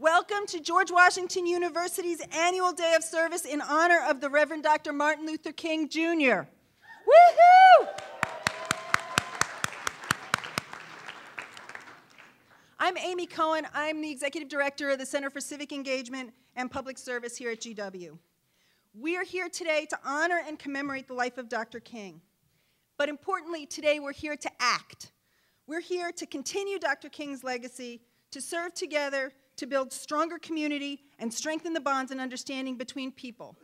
Welcome to George Washington University's annual day of service in honor of the Reverend Dr. Martin Luther King, Jr. Woohoo! I'm Amy Cohen. I'm the Executive Director of the Center for Civic Engagement and Public Service here at GW. We are here today to honor and commemorate the life of Dr. King. But importantly, today we're here to act. We're here to continue Dr. King's legacy, to serve together, to build stronger community and strengthen the bonds and understanding between people.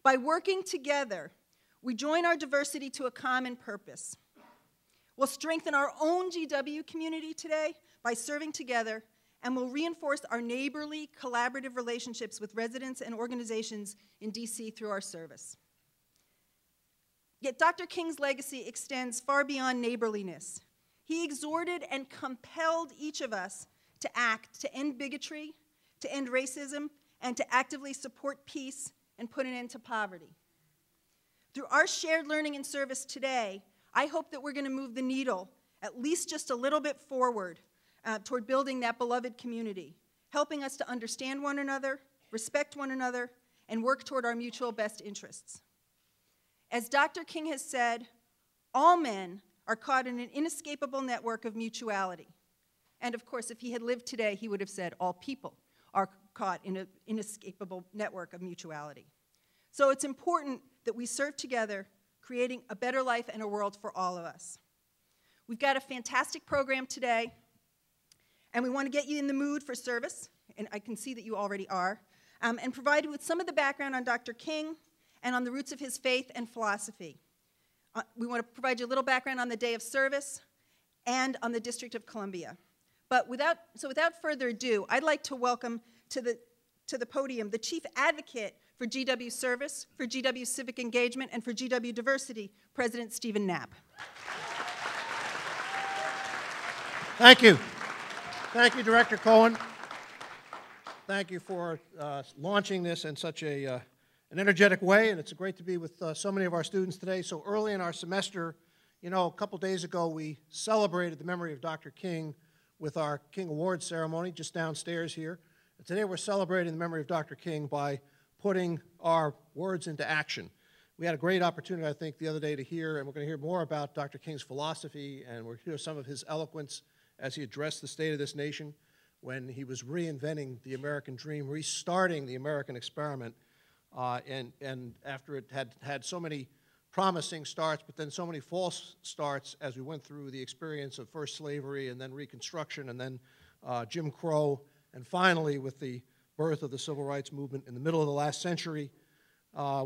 By working together, we join our diversity to a common purpose. We'll strengthen our own GW community today by serving together, and we'll reinforce our neighborly, collaborative relationships with residents and organizations in DC through our service. Yet Dr. King's legacy extends far beyond neighborliness. He exhorted and compelled each of us to act, to end bigotry, to end racism, and to actively support peace and put an end to poverty. Through our shared learning and service today, I hope that we're going to move the needle at least just a little bit forward toward building that beloved community, helping us to understand one another, respect one another, and work toward our mutual best interests. As Dr. King has said, all men are caught in an inescapable network of mutuality. And of course, if he had lived today, he would have said all people are caught in an inescapable network of mutuality. So it's important that we serve together, creating a better life and a world for all of us. We've got a fantastic program today, and we want to get you in the mood for service, and I can see that you already are, and provide you with some of the background on Dr. King and on the roots of his faith and philosophy. We want to provide you a little background on the day of service and on the District of Columbia. But without further ado, I'd like to welcome to the podium the Chief Advocate for GW Service, for GW Civic Engagement, and for GW Diversity, President Stephen Knapp. Thank you. Thank you, Director Cohen. Thank you for launching this in such an energetic way, and it's great to be with so many of our students today. So early in our semester, you know, a couple days ago, we celebrated the memory of Dr. King with our King Awards ceremony just downstairs here. And today we're celebrating the memory of Dr. King by putting our words into action. We had a great opportunity, I think, the other day to hear, and we're going to hear more about Dr. King's philosophy, and we'll hear some of his eloquence as he addressed the state of this nation when he was reinventing the American dream, restarting the American experiment, and after it had so many promising starts, but then so many false starts as we went through the experience of first slavery and then Reconstruction and then Jim Crow, and finally with the birth of the Civil Rights Movement in the middle of the last century,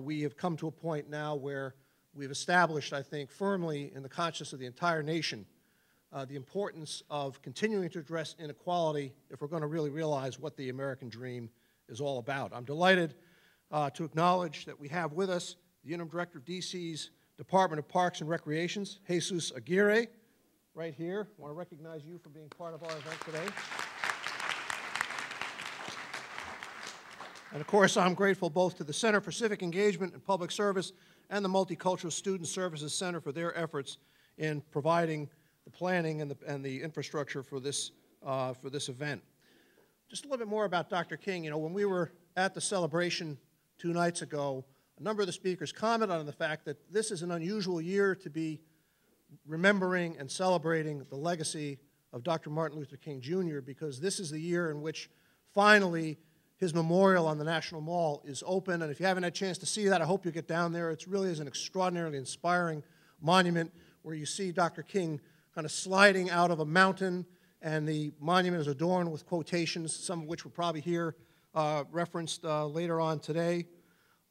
we have come to a point now where we've established, I think, firmly in the consciousness of the entire nation the importance of continuing to address inequality if we're going to really realize what the American dream is all about. I'm delighted to acknowledge that we have with us the Interim Director of DC's Department of Parks and Recreations, Jesus Aguirre, right here. I want to recognize you for being part of our event today. And of course, I'm grateful both to the Center for Civic Engagement and Public Service and the Multicultural Student Services Center for their efforts in providing the planning and the infrastructure for this event. Just a little bit more about Dr. King. You know, when we were at the celebration 2 nights ago, a number of the speakers commented on the fact that this is an unusual year to be remembering and celebrating the legacy of Dr. Martin Luther King, Jr., because this is the year in which finally his memorial on the National Mall is open. And if you haven't had a chance to see that, I hope you get down there. It really is an extraordinarily inspiring monument where you see Dr. King kind of sliding out of a mountain, and the monument is adorned with quotations, some of which we'll probably hear referenced later on today.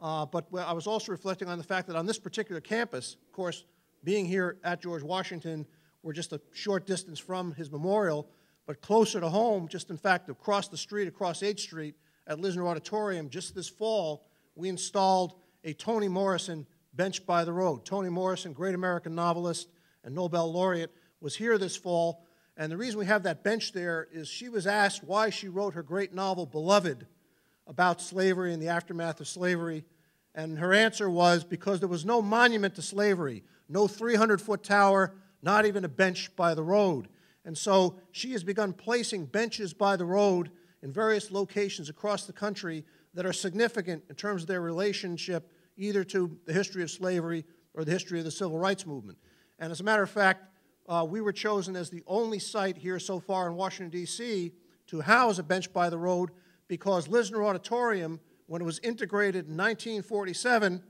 But I was also reflecting on the fact that on this particular campus, of course, being here at George Washington, we're just a short distance from his memorial, but closer to home, just in fact across the street, across 8th Street at Lisner Auditorium, just this fall, we installed a Toni Morrison bench by the road. Toni Morrison, great American novelist and Nobel laureate, was here this fall, and the reason we have that bench there is she was asked why she wrote her great novel, Beloved, about slavery and the aftermath of slavery, and her answer was because there was no monument to slavery, no 300-foot tower, not even a bench by the road. And so she has begun placing benches by the road in various locations across the country that are significant in terms of their relationship either to the history of slavery or the history of the civil rights movement. And as a matter of fact, we were chosen as the only site here so far in Washington, D.C. to house a bench by the road because Lisner Auditorium, when it was integrated in 1947,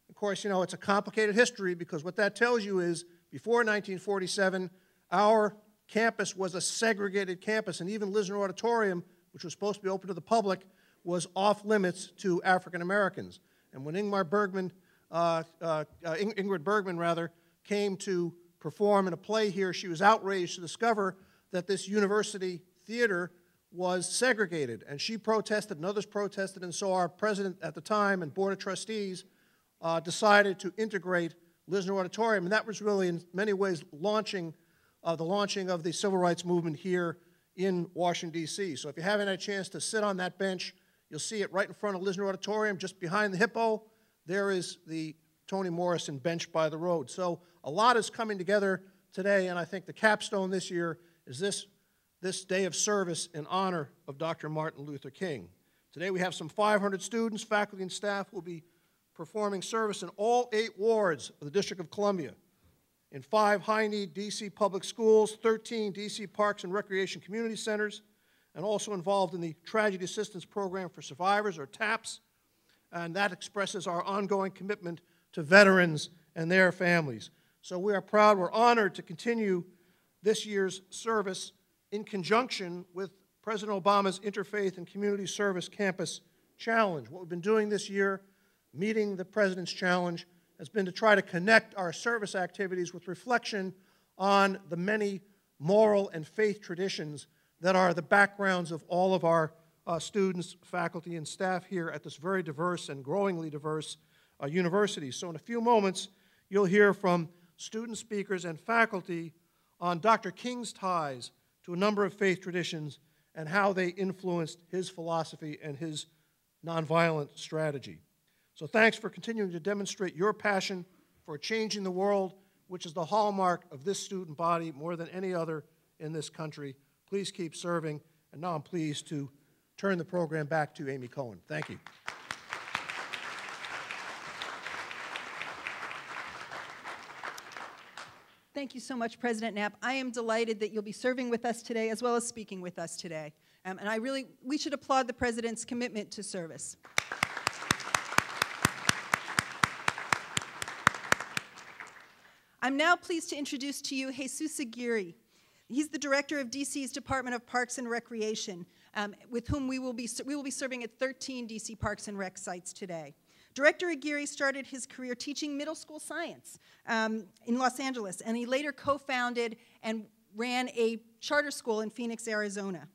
of course, you know, it's a complicated history because what that tells you is before 1947, our campus was a segregated campus, and even Lisner Auditorium, which was supposed to be open to the public, was off limits to African Americans. And when Ingrid Bergman came to perform in a play here, she was outraged to discover that this university theater was segregated. And she protested, and others protested, and so our president at the time and board of trustees decided to integrate Lisner Auditorium. And that was really, in many ways, the launching of the civil rights movement here in Washington, D.C. So if you haven't had a chance to sit on that bench, you'll see it right in front of Lisner Auditorium, just behind the Hippo. There is the Toni Morrison bench by the road. So a lot is coming together today, and I think the capstone this year is this day of service in honor of Dr. Martin Luther King. Today we have some 500 students, faculty, and staff who will be performing service in all 8 wards of the District of Columbia, in 5 high-need D.C. public schools, 13 D.C. parks and recreation community centers, and also involved in the Tragedy Assistance Program for Survivors, or TAPS, and that expresses our ongoing commitment to veterans and their families. So we are proud, we're honored to continue this year's service in conjunction with President Obama's Interfaith and Community Service Campus Challenge. What we've been doing this year, meeting the President's challenge, has been to try to connect our service activities with reflection on the many moral and faith traditions that are the backgrounds of all of our students, faculty, and staff here at this very diverse and growingly diverse university. So in a few moments, you'll hear from student speakers and faculty on Dr. King's ties to a number of faith traditions and how they influenced his philosophy and his nonviolent strategy. So thanks for continuing to demonstrate your passion for changing the world, which is the hallmark of this student body more than any other in this country. Please keep serving, and now I'm pleased to turn the program back to Amy Cohen. Thank you. Thank you so much, President Knapp. I am delighted that you'll be serving with us today as well as speaking with us today. And we should applaud the President's commitment to service. I'm now pleased to introduce to you Jesus Aguirre. He's the director of DC's Department of Parks and Recreation, with whom we will be serving at 13 DC Parks and Rec sites today. Director Aguirre started his career teaching middle school science in Los Angeles, and he later co-founded and ran a charter school in Phoenix, Arizona.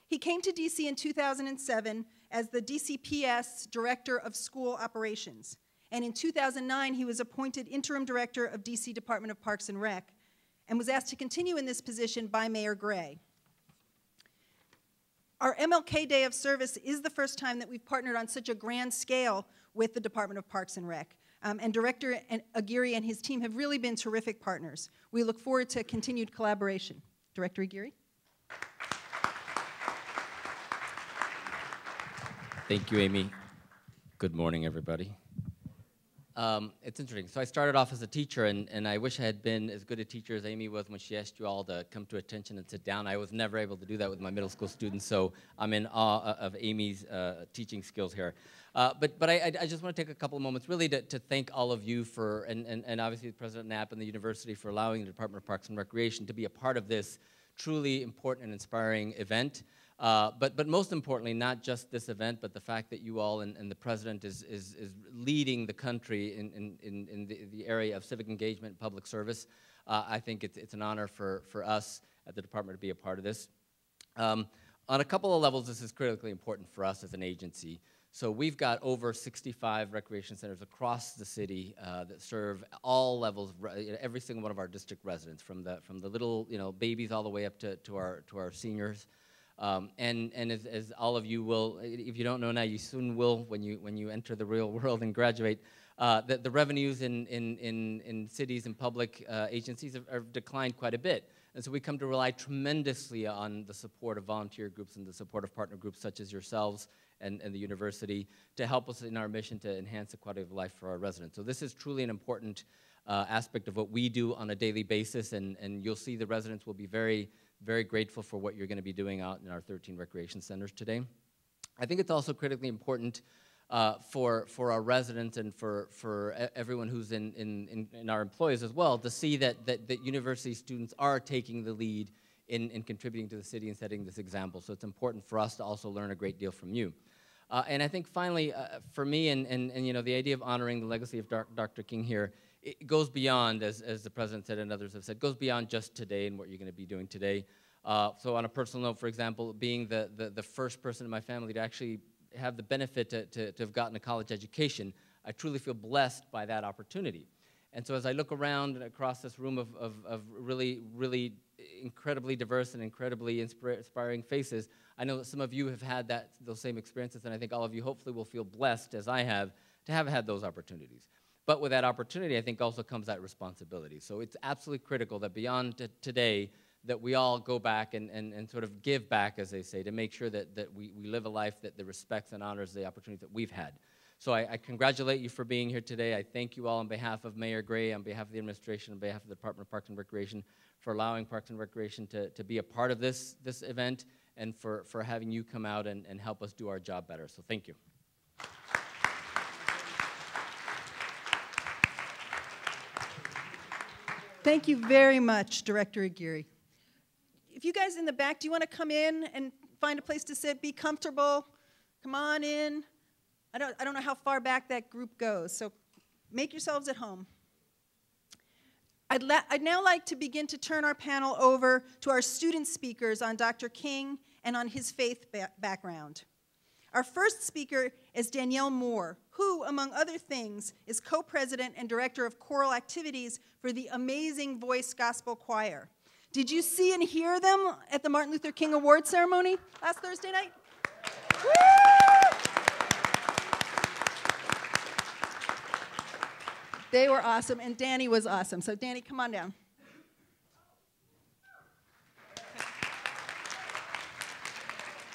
He came to DC in 2007 as the DCPS Director of School Operations, and in 2009 he was appointed Interim Director of DC Department of Parks and Rec, and was asked to continue in this position by Mayor Gray. Our MLK Day of Service is the first time that we've partnered on such a grand scale with the Department of Parks and Rec. And Director Aguirre and his team have really been terrific partners. We look forward to continued collaboration. Director Aguirre. Thank you, Amy. Good morning, everybody. It's interesting. So I started off as a teacher, and I wish I had been as good a teacher as Amy was when she asked you all to come to attention and sit down. I was never able to do that with my middle school students, so I'm in awe of Amy's teaching skills here. But I just want to take a couple of moments really to thank all of you for, and obviously President Knapp and the university for allowing the Department of Parks and Recreation to be a part of this truly important and inspiring event. But most importantly, not just this event, but the fact that you all and the President is leading the country in the area of civic engagement and public service. I think it's an honor for us at the Department to be a part of this. On a couple of levels, this is critically important for us as an agency. So we've got over 65 recreation centers across the city that serve all levels, every single one of our district residents, from the little babies all the way up to our seniors. And as all of you will, if you don't know now, you soon will when you enter the real world and graduate. that the revenues in cities and public agencies have declined quite a bit. And so we come to rely tremendously on the support of volunteer groups and the support of partner groups such as yourselves and the university to help us in our mission to enhance the quality of life for our residents. So this is truly an important aspect of what we do on a daily basis, and you'll see the residents will be very, very grateful for what you're going to be doing out in our 13 recreation centers today. I think it's also critically important for our residents and for everyone who's in our employees as well to see that university students are taking the lead in contributing to the city and setting this example. So it's important for us to also learn a great deal from you. And I think finally, for me, and you know, the idea of honoring the legacy of Dr. King here, it goes beyond, as the president said and others have said, goes beyond just today and what you're going to be doing today. So on a personal note, for example, being the first person in my family to actually have the benefit to have gotten a college education, I truly feel blessed by that opportunity. And so as I look around and across this room of really, really incredibly diverse and incredibly inspiring faces, I know that some of you have had those same experiences, and I think all of you hopefully will feel blessed, as I have, to have had those opportunities. But with that opportunity, I think also comes that responsibility. So it's absolutely critical that beyond today, that we all go back and sort of give back, as they say, to make sure that we live a life that respects and honors the opportunities that we've had. So I congratulate you for being here today. I thank you all on behalf of Mayor Gray, on behalf of the administration, on behalf of the Department of Parks and Recreation, for allowing Parks and Recreation to be a part of this event, and for having you come out and help us do our job better. So thank you. Thank you very much, Director Aguirre. If you guys in the back, do you want to come in and find a place to sit? Be comfortable. Come on in. I don't know how far back that group goes, so make yourselves at home. I'd now like to begin to turn our panel over to our student speakers on Dr. King and on his faith background. Our first speaker is Danielle Moore, who, among other things, is co-president and director of choral activities for the Amazing Voice Gospel Choir. Did you see and hear them at the Martin Luther King Award ceremony last Thursday night? Woo! They were awesome, and Danny was awesome. So Danny, come on down.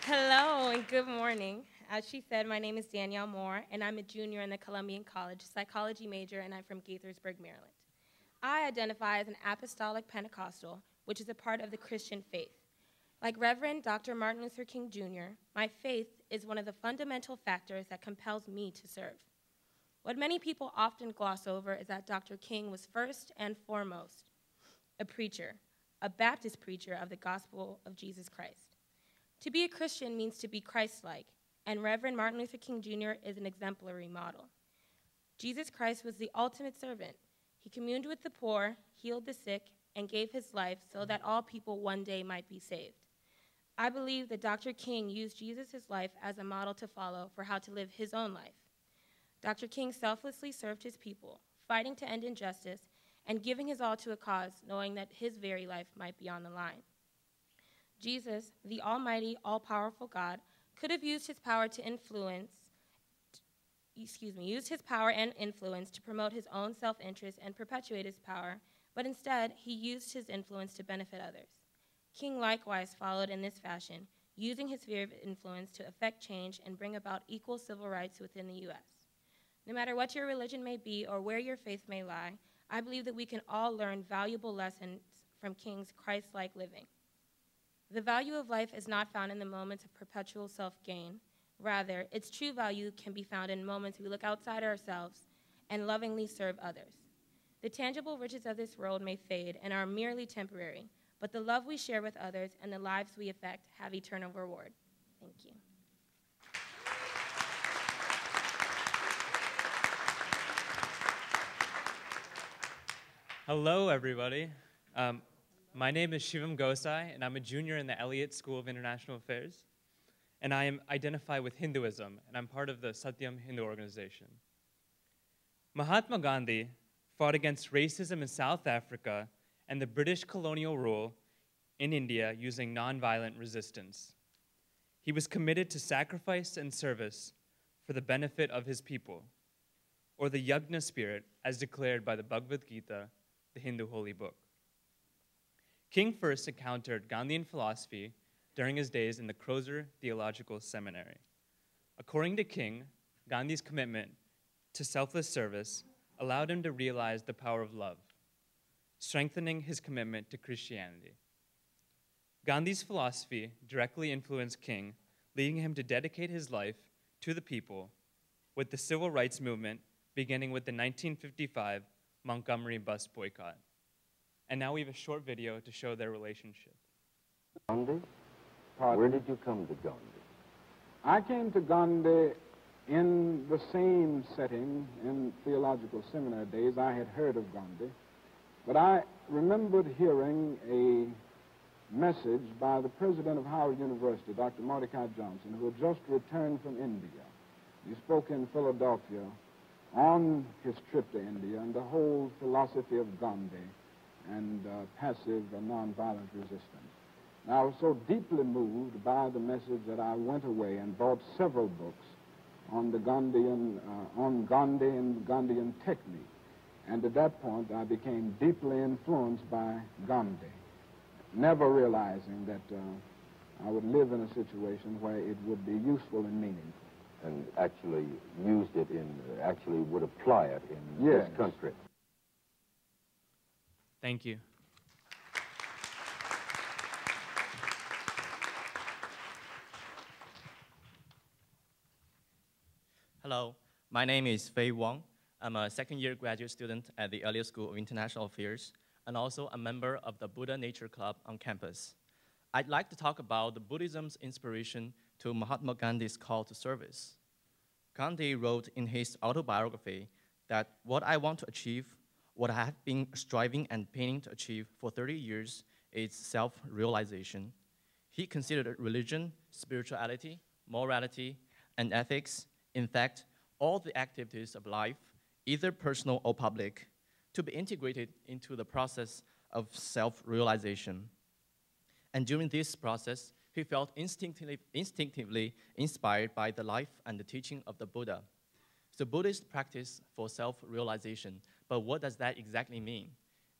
Hello and good morning. As she said, my name is Danielle Moore, and I'm a junior in the Columbian College psychology major, and I'm from Gaithersburg, Maryland. I identify as an apostolic Pentecostal, which is a part of the Christian faith. Like Reverend Dr. Martin Luther King Jr., my faith is one of the fundamental factors that compels me to serve. What many people often gloss over is that Dr. King was first and foremost a preacher, a Baptist preacher of the gospel of Jesus Christ. To be a Christian means to be Christ-like, and Reverend Martin Luther King Jr. is an exemplary model. Jesus Christ was the ultimate servant. He communed with the poor, healed the sick, and gave his life so that all people one day might be saved. I believe that Dr. King used Jesus' life as a model to follow for how to live his own life. Dr. King selflessly served his people, fighting to end injustice and giving his all to a cause, knowing that his very life might be on the line. Jesus, the almighty, all-powerful God, could have used his power and influence to promote his own self-interest and perpetuate his power, but instead, he used his influence to benefit others. King likewise followed in this fashion, using his sphere of influence to effect change and bring about equal civil rights within the U.S. No matter what your religion may be or where your faith may lie, I believe that we can all learn valuable lessons from King's Christ-like living. The value of life is not found in the moments of perpetual self-gain. Rather, its true value can be found in moments we look outside ourselves and lovingly serve others. The tangible riches of this world may fade and are merely temporary, but the love we share with others and the lives we affect have eternal reward. Thank you. Hello, everybody. My name is Shivam Gosai, and I'm a junior in the Elliott School of International Affairs. And I identify with Hinduism, and I'm part of the Satyam Hindu organization. Mahatma Gandhi fought against racism in South Africa and the British colonial rule in India using nonviolent resistance. He was committed to sacrifice and service for the benefit of his people. or the yajna spirit as declared by the Bhagavad Gita, the Hindu holy book. King first encountered Gandhian philosophy during his days in the Crozer Theological Seminary. According to King, Gandhi's commitment to selfless service allowed him to realize the power of love, strengthening his commitment to Christianity. Gandhi's philosophy directly influenced King, leading him to dedicate his life to the people, with the civil rights movement beginning with the 1955 Montgomery bus boycott. And now we have a short video to show their relationship. Gandhi? Where did you come to Gandhi? I came to Gandhi in the same setting. In theological seminar days, I had heard of Gandhi, but I remembered hearing a message by the president of Howard University, Dr. Mordecai Johnson, who had just returned from India. He spoke in Philadelphia on his trip to India and the whole philosophy of Gandhi and passive and nonviolent resistance. And I was so deeply moved by the message that I went away and bought several books on the Gandhian, on Gandhi and Gandhian technique. And at that point, I became deeply influenced by Gandhi, never realizing that I would live in a situation where it would be useful and meaningful. And actually used it in, actually would apply it in Yes. this country. Thank you. Hello, my name is Fei Wang. I'm a second-year graduate student at the Elliott School of International Affairs and also a member of the Buddha Nature Club on campus. I'd like to talk about the Buddhism's inspiration to Mahatma Gandhi's call to service. Gandhi wrote in his autobiography that what I want to achieve, what I have been striving and painting to achieve for 30 years is self-realization. He considered religion, spirituality, morality, and ethics, in fact, all the activities of life, either personal or public, to be integrated into the process of self-realization. And during this process, he felt instinctively inspired by the life and the teaching of the Buddha. So Buddhist practice for self-realization, but what does that exactly mean?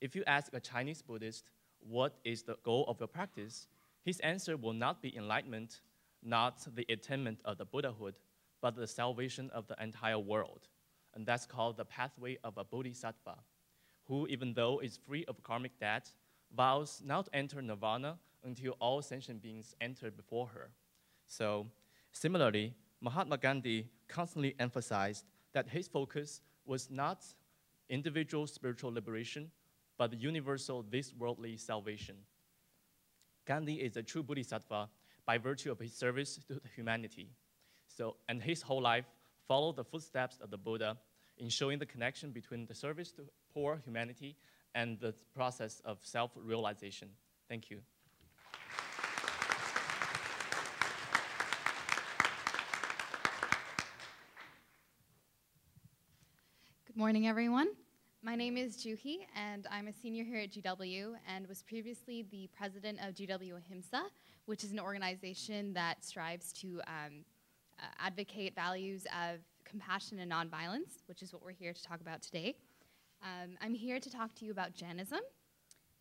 If you ask a Chinese Buddhist, what is the goal of your practice? His answer will not be enlightenment, not the attainment of the Buddhahood, but the salvation of the entire world. And that's called the pathway of a bodhisattva, who, even though is free of karmic debt, vows not to enter nirvana until all sentient beings enter before her. So, similarly, Mahatma Gandhi constantly emphasized that his focus was not individual spiritual liberation, but the universal this-worldly salvation. Gandhi is a true bodhisattva by virtue of his service to humanity. So, and his whole life followed the footsteps of the Buddha in showing the connection between the service to poor humanity and the process of self-realization. Thank you. Good morning, everyone. My name is Juhi, and I'm a senior here at GW and was previously the president of GW Ahimsa, which is an organization that strives to advocate values of compassion and nonviolence, which is what we're here to talk about today. I'm here to talk to you about Jainism.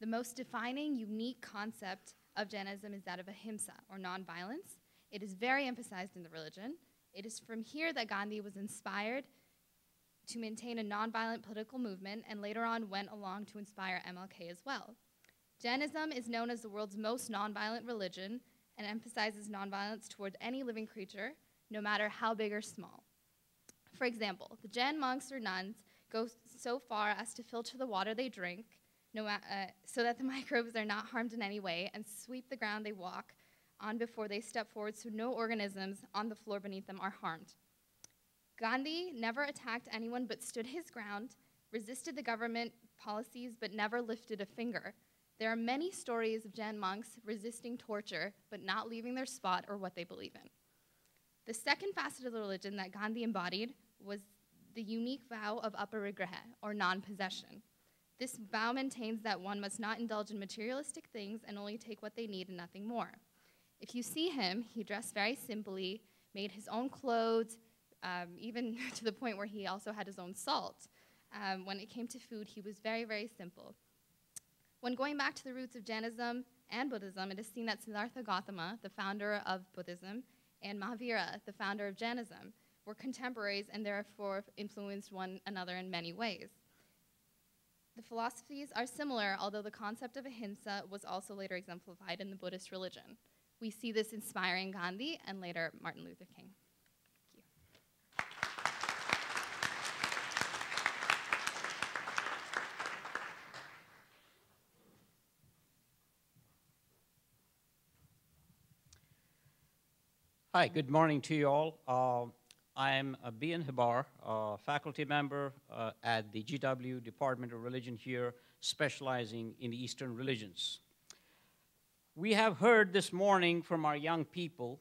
The most defining, unique concept of Jainism is that of ahimsa, or nonviolence. It is very emphasized in the religion. It is from here that Gandhi was inspired to maintain a nonviolent political movement, and later on went along to inspire MLK as well. Jainism is known as the world's most nonviolent religion and emphasizes nonviolence toward any living creature, no matter how big or small. For example, the Jain monks or nuns go so far as to filter the water they drink so that the microbes are not harmed in any way, and sweep the ground they walk on before they step forward so no organisms on the floor beneath them are harmed. Gandhi never attacked anyone but stood his ground, resisted the government policies but never lifted a finger. There are many stories of Jain monks resisting torture but not leaving their spot or what they believe in. The second facet of the religion that Gandhi embodied was the unique vow of aparigraha, or non-possession. This vow maintains that one must not indulge in materialistic things and only take what they need and nothing more. If you see him, he dressed very simply, made his own clothes, even to the point where he also had his own salt. When it came to food, he was very, very simple. When going back to the roots of Jainism and Buddhism, it is seen that Siddhartha Gautama, the founder of Buddhism, and Mahavira, the founder of Jainism, were contemporaries and therefore influenced one another in many ways. The philosophies are similar, although the concept of ahimsa was also later exemplified in the Buddhist religion. We see this inspiring Gandhi and later Martin Luther King. Thank you. Hi, good morning to you all. I'm B.N. Hibar, faculty member at the GW Department of Religion here, specializing in the Eastern religions. We have heard this morning from our young people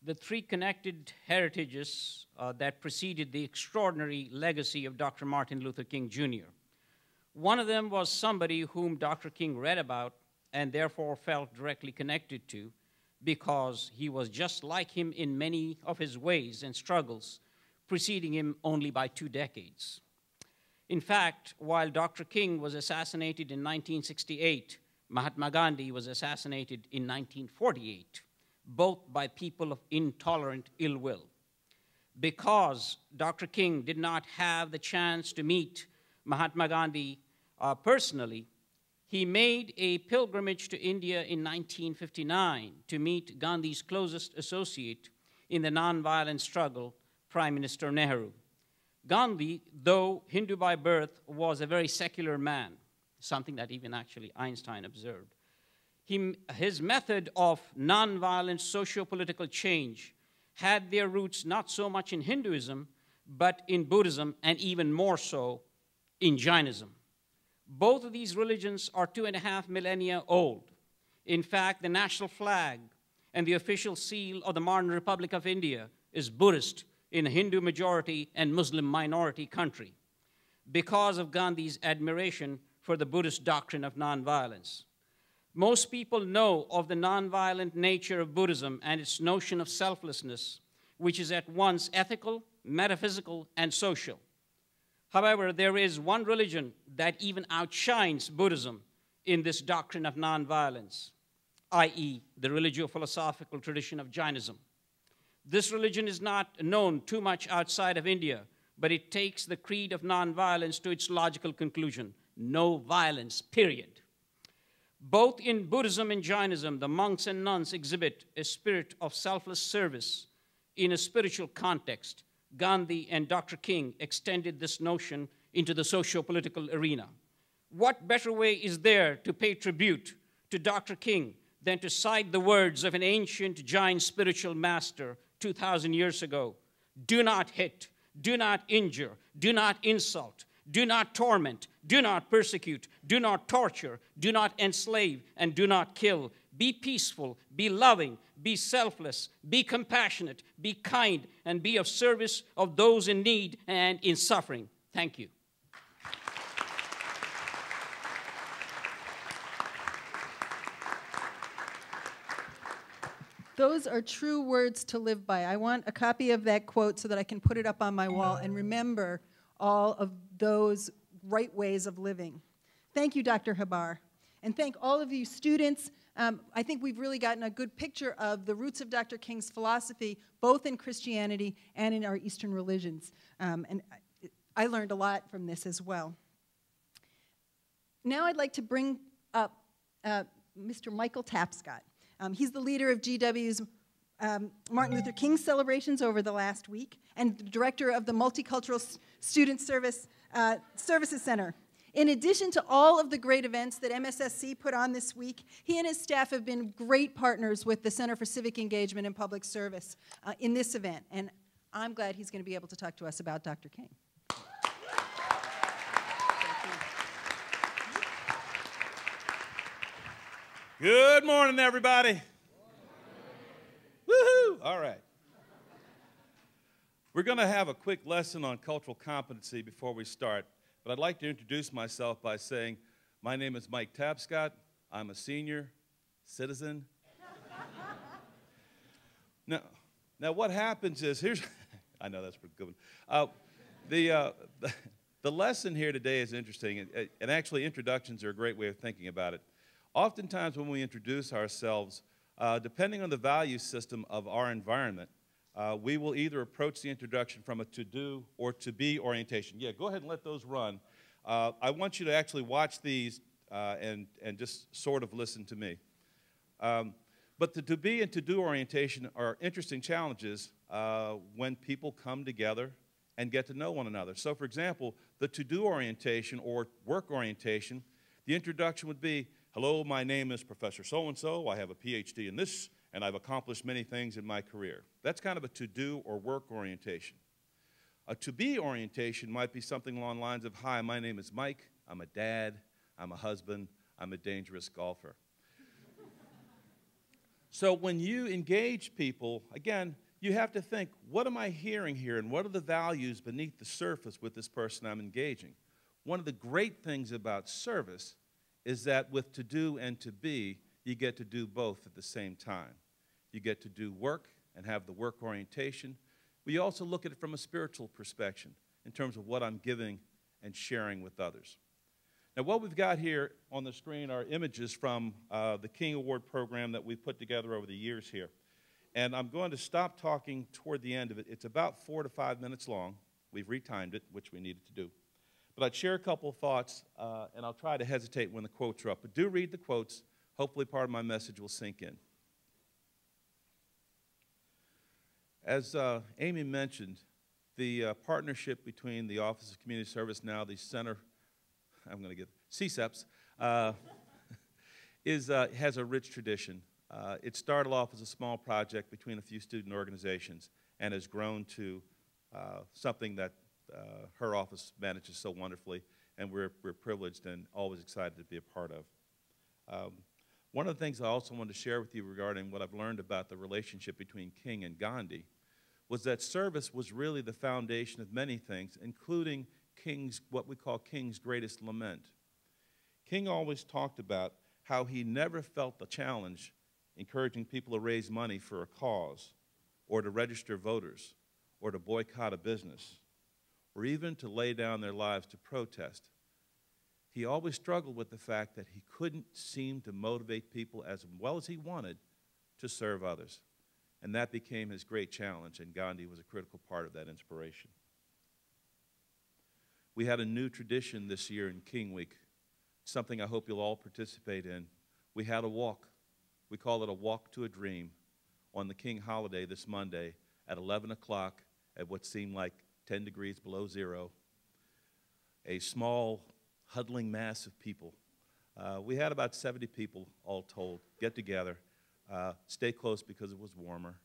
the three connected heritages that preceded the extraordinary legacy of Dr. Martin Luther King Jr. One of them was somebody whom Dr. King read about and therefore felt directly connected to, because he was just like him in many of his ways and struggles, preceding him only by 2 decades. In fact, while Dr. King was assassinated in 1968, Mahatma Gandhi was assassinated in 1948, both by people of intolerant ill will. Because Dr. King did not have the chance to meet Mahatma Gandhi personally, he made a pilgrimage to India in 1959 to meet Gandhi's closest associate in the nonviolent struggle, Prime Minister Nehru. Gandhi, though Hindu by birth, was a very secular man, something that even actually Einstein observed. His method of nonviolent socio-political change had their roots not so much in Hinduism, but in Buddhism, and even more so in Jainism. Both of these religions are 2.5 millennia old. In fact, the national flag and the official seal of the modern Republic of India is Buddhist in a Hindu majority and Muslim minority country because of Gandhi's admiration for the Buddhist doctrine of nonviolence. Most people know of the nonviolent nature of Buddhism and its notion of selflessness, which is at once ethical, metaphysical, and social. However, there is one religion that even outshines Buddhism in this doctrine of nonviolence, i.e., the religio-philosophical tradition of Jainism. This religion is not known too much outside of India, but it takes the creed of nonviolence to its logical conclusion: no violence, period. Both in Buddhism and Jainism, the monks and nuns exhibit a spirit of selfless service in a spiritual context. Gandhi and Dr. King extended this notion into the socio-political arena. What better way is there to pay tribute to Dr. King than to cite the words of an ancient Jain spiritual master 2,000 years ago? Do not hit, do not injure, do not insult, do not torment, do not persecute, do not torture, do not enslave, and do not kill. Be peaceful, be loving, be selfless, be compassionate, be kind, and be of service of those in need and in suffering. Thank you. Those are true words to live by. I want a copy of that quote so that I can put it up on my wall and remember all of those right ways of living. Thank you, Dr. Hibar. And thank all of you students. I think we've really gotten a good picture of the roots of Dr. King's philosophy, both in Christianity and in our Eastern religions. And I learned a lot from this as well. Now I'd like to bring up Mr. Michael Tapscott. He's the leader of GW's Martin Luther King celebrations over the last week and the director of the Multicultural Student Services Center. In addition to all of the great events that MSSC put on this week, he and his staff have been great partners with the Center for Civic Engagement and Public Service in this event, and I'm glad he's going to be able to talk to us about Dr. King. Good morning, everybody. Woohoo! All right. We're going to have a quick lesson on cultural competency before we start. But I'd like to introduce myself by saying, my name is Mike Tapscott. I'm a senior citizen. Now what happens is, I know that's a good one. The lesson here today is interesting, and actually introductions are a great way of thinking about it. Oftentimes when we introduce ourselves, depending on the value system of our environment, we will either approach the introduction from a to-do or to-be orientation. Yeah, go ahead and let those run. I want you to actually watch these and just sort of listen to me. But the to-be and to-do orientation are interesting challenges when people come together and get to know one another. So, for example, the to-do orientation or work orientation, the introduction would be, hello, my name is Professor so-and-so. I have a PhD in this, and I've accomplished many things in my career. That's kind of a to-do or work orientation. A to-be orientation might be something along the lines of, hi, my name is Mike. I'm a dad. I'm a husband. I'm a dangerous golfer. So when you engage people, again, you have to think, what am I hearing here, and what are the values beneath the surface with this person I'm engaging? One of the great things about service is that with to do and to be, you get to do both at the same time. You get to do work and have the work orientation, but you also look at it from a spiritual perspective in terms of what I'm giving and sharing with others. Now, what we've got here on the screen are images from the King Award program that we've put together over the years here. And I'm going to stop talking toward the end of it. It's about 4 to 5 minutes long. We've retimed it, which we needed to do. But I'd share a couple of thoughts, and I'll try to hesitate when the quotes are up. But do read the quotes. Hopefully part of my message will sink in. As Amy mentioned, the partnership between the Office of Community Service, now the Center, I'm going to get CSEPS, has a rich tradition. It started off as a small project between a few student organizations and has grown to something that her office manages so wonderfully, and we're privileged and always excited to be a part of. One of the things I also wanted to share with you regarding what I've learned about the relationship between King and Gandhi was that service was really the foundation of many things, including what we call King's greatest lament. King always talked about how he never felt the challenge encouraging people to raise money for a cause, or to register voters, or to boycott a business, or even to lay down their lives to protest. He always struggled with the fact that he couldn't seem to motivate people as well as he wanted to serve others. And that became his great challenge, and Gandhi was a critical part of that inspiration. We had a new tradition this year in King Week, something I hope you'll all participate in. We had a walk. We call it a walk to a dream on the King holiday this Monday at 11 o'clock at what seemed like 10 degrees below zero. A small, huddling mass of people. We had about 70 people all told get together, stay close because it was warmer,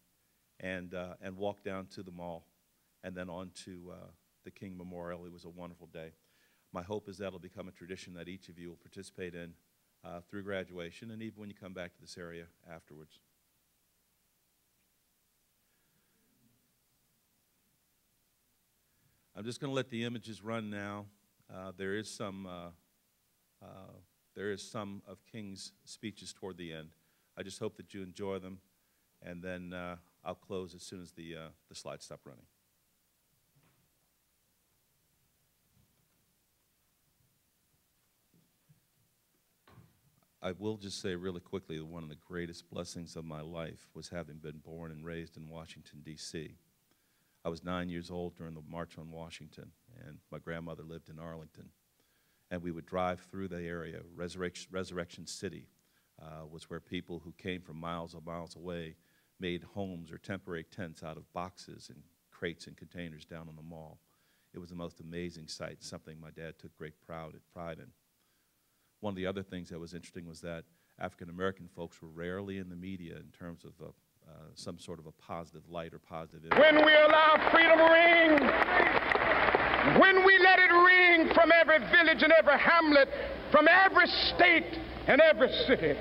and walk down to the mall and then on to the King Memorial. It was a wonderful day. My hope is that'll become a tradition that each of you will participate in through graduation and even when you come back to this area afterwards. I'm just going to let the images run now. There is some of King's speeches toward the end. I just hope that you enjoy them, and then I'll close as soon as the slides stop running. I will just say really quickly that one of the greatest blessings of my life was having been born and raised in Washington, D.C. I was 9 years old during the March on Washington, and my grandmother lived in Arlington. And we would drive through the area. Resurrection City was where people who came from miles and miles away made homes or temporary tents out of boxes and crates and containers down on the mall. It was the most amazing sight, something my dad took great pride in. One of the other things that was interesting was that African-American folks were rarely in the media in terms of some sort of a positive light or positive image. When we allow freedom ring, when we let it ring from every village and every hamlet, from every state and every city,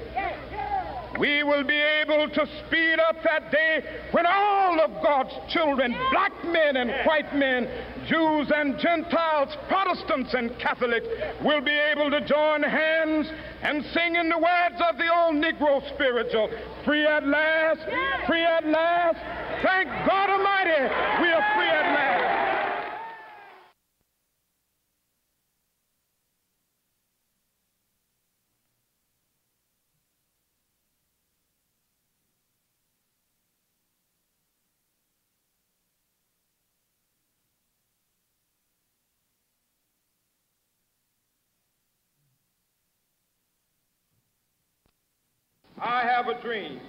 we will be able to speed up that day when all of God's children, black men and white men, Jews and Gentiles, Protestants and Catholics, will be able to join hands and sing in the words of the old Negro spiritual, free at last, free at last. Thank God Almighty, we are free at last. I have a dream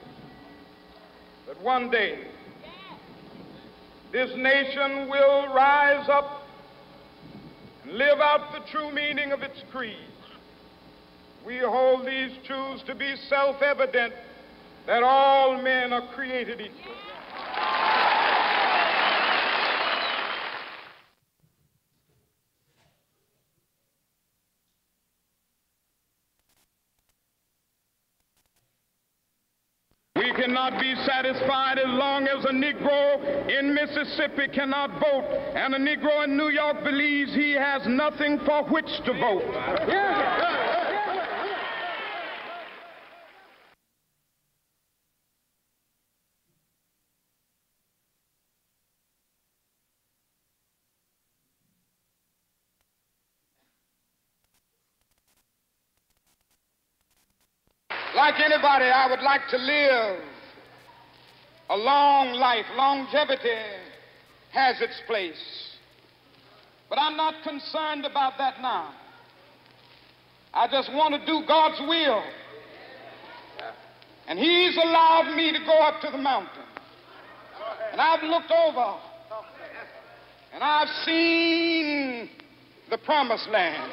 that one day this nation will rise up and live out the true meaning of its creed. We hold these truths to be self-evident, that all men are created equal. We cannot be satisfied as long as a Negro in Mississippi cannot vote and a Negro in New York believes he has nothing for which to vote. Like anybody, I would like to live a long life. Longevity has its place. But I'm not concerned about that now. I just want to do God's will. And He's allowed me to go up to the mountain. And I've looked over and I've seen the promised land.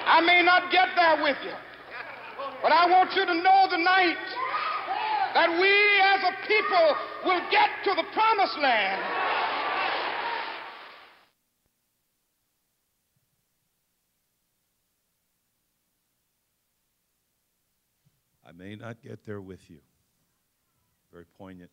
I may not get there with you, but I want you to know tonight that we as a people will get to the promised land. I may not get there with you. Very poignant.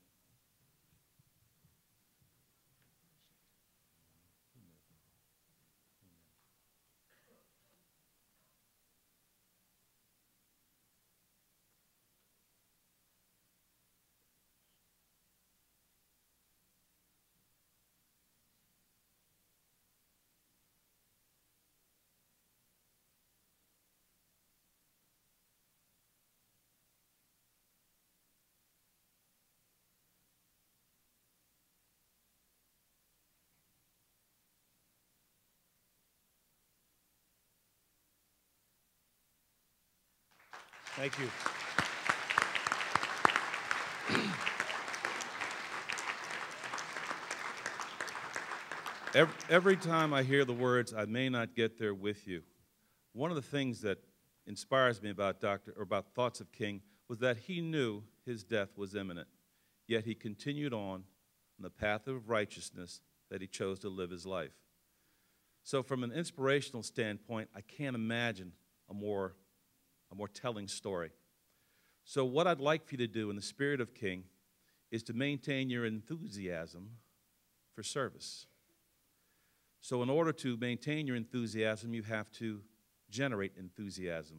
Thank you. Every time I hear the words, I may not get there with you, one of the things that inspires me about Thoughts of King was that he knew his death was imminent, yet he continued on the path of righteousness that he chose to live his life. So from an inspirational standpoint, I can't imagine a more telling story. So what I'd like for you to do in the spirit of King is to maintain your enthusiasm for service. So in order to maintain your enthusiasm, you have to generate enthusiasm.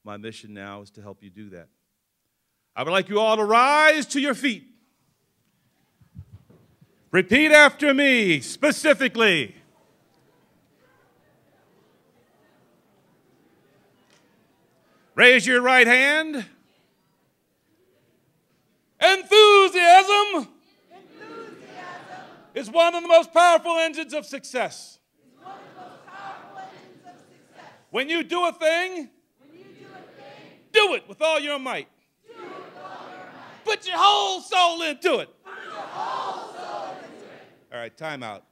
My mission now is to help you do that. I would like you all to rise to your feet. Repeat after me, specifically. Raise your right hand. Enthusiasm is one of the most powerful engines of success. When you do a thing, do it with all your might. Put your whole soul into it. All right, time out.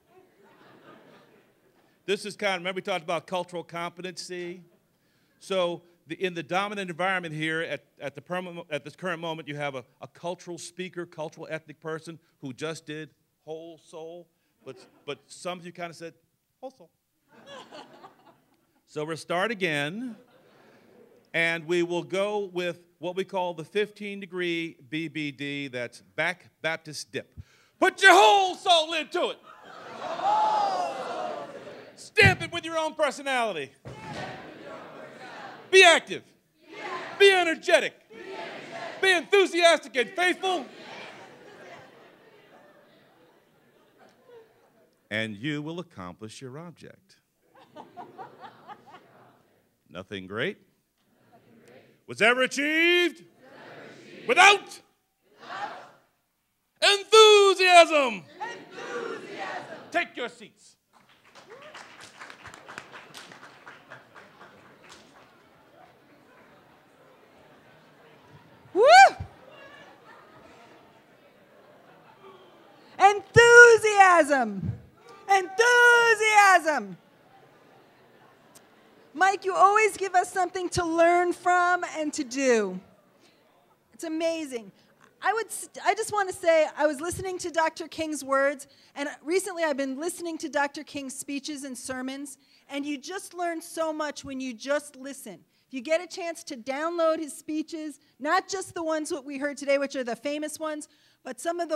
This is remember we talked about cultural competency? So in the dominant environment here at this current moment, you have a cultural speaker, cultural ethnic person who just did whole soul, but some of you kind of said, whole soul. So we'll start again, and we will go with what we call the 15-degree BBD, that's Back Baptist Dip. Put your whole soul into it. Stamp it with your own personality. Be active. Be energetic. Be enthusiastic and faithful. And you will accomplish your object. Nothing great was ever achieved without enthusiasm. Take your seats. Woo! Enthusiasm. Enthusiasm. Mike, you always give us something to learn from and to do. It's amazing. I just want to say, I was listening to Dr. King's words, and recently I've been listening to Dr. King's speeches and sermons, and you just learn so much when you just listen. If you get a chance to download his speeches, not just the ones that we heard today, which are the famous ones, but some of the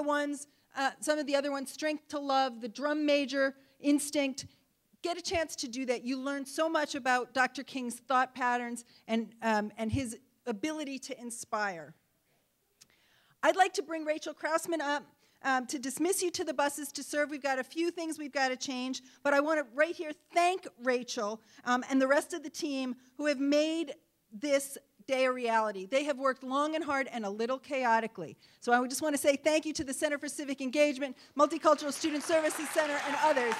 other ones, Strength to Love, the Drum Major, Instinct. Get a chance to do that. You learn so much about Dr. King's thought patterns and his ability to inspire. I'd like to bring Rachel Krausman up to dismiss you to the buses to serve. We've got a few things we've got to change, but I want to right here thank Rachel and the rest of the team who have made this day a reality. They have worked long and hard and a little chaotically. So I just want to say thank you to the Center for Civic Engagement, Multicultural Student Services Center, and others.